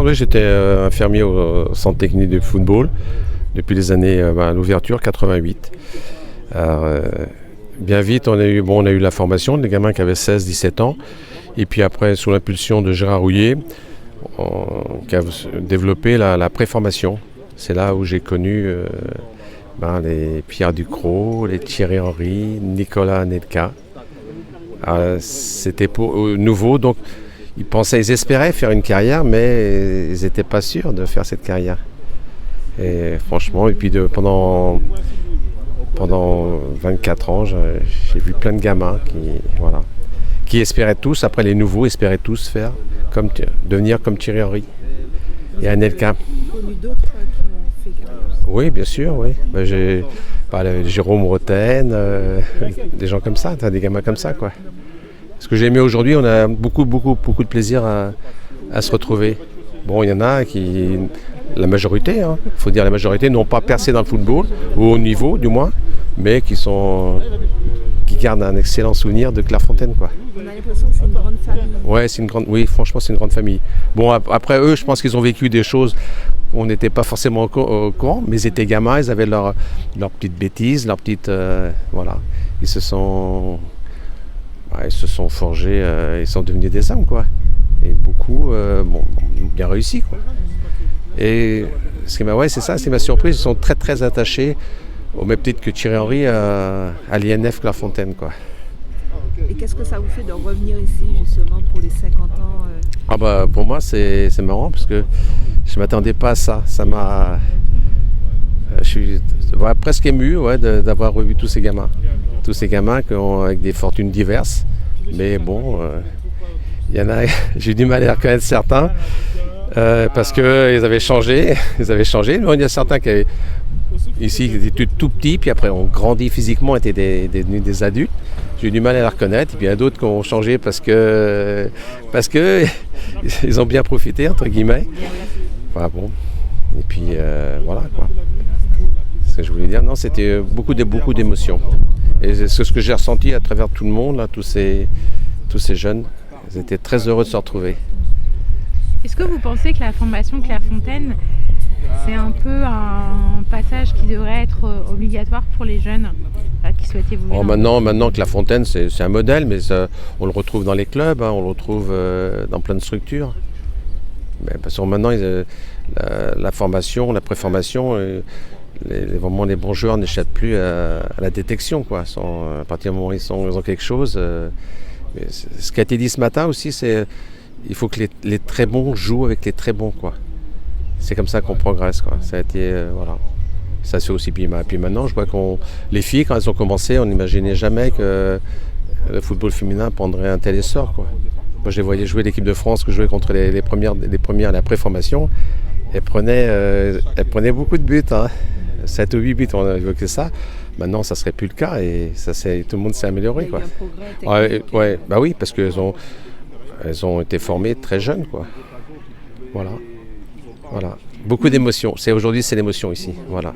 Oui, j'étais infirmier au centre technique de football depuis les années l'ouverture 88. Alors, bien vite, on a eu la formation des gamins qui avaient 16-17 ans. Et puis après, sous l'impulsion de Gérard Rouillet, qui a développé la préformation. C'est là où j'ai connu les Pierre Ducrot, les Thierry Henry, Nicolas Anelka. C'était nouveau, donc ils espéraient faire une carrière, mais ils n'étaient pas sûrs de faire cette carrière. Et franchement, pendant 24 ans, j'ai vu plein de gamins qui espéraient tous, après les nouveaux espéraient tous devenir comme Thierry Henry et Anelka. Connu d'autres qui ont fait carrière. Oui, bien sûr, oui. J'ai Jérôme Roten, des gens comme ça, des gamins comme ça, quoi. Ce que j'ai aimé aujourd'hui, on a beaucoup de plaisir à se retrouver. Bon, il y en a la majorité, faut dire la majorité, n'ont pas percé dans le football, ou au niveau du moins, mais qui gardent un excellent souvenir de Clairefontaine, quoi. On a l'impression que c'est une grande famille. Oui, franchement, c'est une grande famille. Bon, après eux, je pense qu'ils ont vécu des choses, on n'était pas forcément au courant, mais ils étaient gamins, ils avaient leurs petites bêtises, leurs petites... voilà. Ils se sont forgés, ils sont devenus des hommes, quoi. Et beaucoup ont bien réussi, quoi. Et c'est ça, c'est ma surprise, ils sont très très attachés, au même titre que Thierry Henry, à l'INF Clairefontaine, quoi. Et qu'est-ce que ça vous fait de revenir ici justement pour les 50 ans Pour moi c'est marrant parce que je ne m'attendais pas à ça. Je suis presque ému d'avoir revu tous ces gamins. Tous ces gamins avec des fortunes diverses. Mais bon, il y en a, j'ai eu du mal à reconnaître certains parce qu'ils avaient changé. Mais il y a certains qui avaient ici qui étaient tout petits, puis après ont grandi physiquement, étaient devenus des adultes. J'ai eu du mal à la reconnaître. Et puis il y en a d'autres qui ont changé parce que ils ont bien profité, entre guillemets. Voilà, bon. Et puis voilà, quoi. Ce que je voulais dire, non, c'était beaucoup d'émotions. Et c'est ce que j'ai ressenti à travers tout le monde, là, tous ces jeunes. Ils étaient très heureux de se retrouver. Est-ce que vous pensez que la formation Clairefontaine, c'est un peu un passage qui devrait être obligatoire pour les jeunes qui souhaitent évoluer? Maintenant Clairefontaine, c'est un modèle, mais on le retrouve dans les clubs, on le retrouve dans plein de structures. Mais parce que maintenant, la formation, la préformation, vraiment les bons joueurs n'échappent plus à la détection, quoi. À partir du moment où ils ont quelque chose. Ce qui a été dit ce matin aussi, c'est il faut que les très bons jouent avec les très bons, quoi. C'est comme ça qu'on progresse, quoi. Ça a été voilà. Ça se fait aussi. Puis maintenant, je vois les filles, quand elles ont commencé, on n'imaginait jamais que le football féminin prendrait un tel essor, quoi. Moi, je les voyais jouer l'équipe de France, que jouait contre les premières à la préformation. Elles prenaient beaucoup de buts, 7 ou 8 buts, on a évoqué ça. Maintenant, ça ne serait plus le cas et tout le monde s'est amélioré, quoi. Il y a eu un progrès technique. Oui, parce qu'elles ont été formées très jeunes, quoi. Voilà. Beaucoup d'émotions. Aujourd'hui, c'est l'émotion ici. Voilà.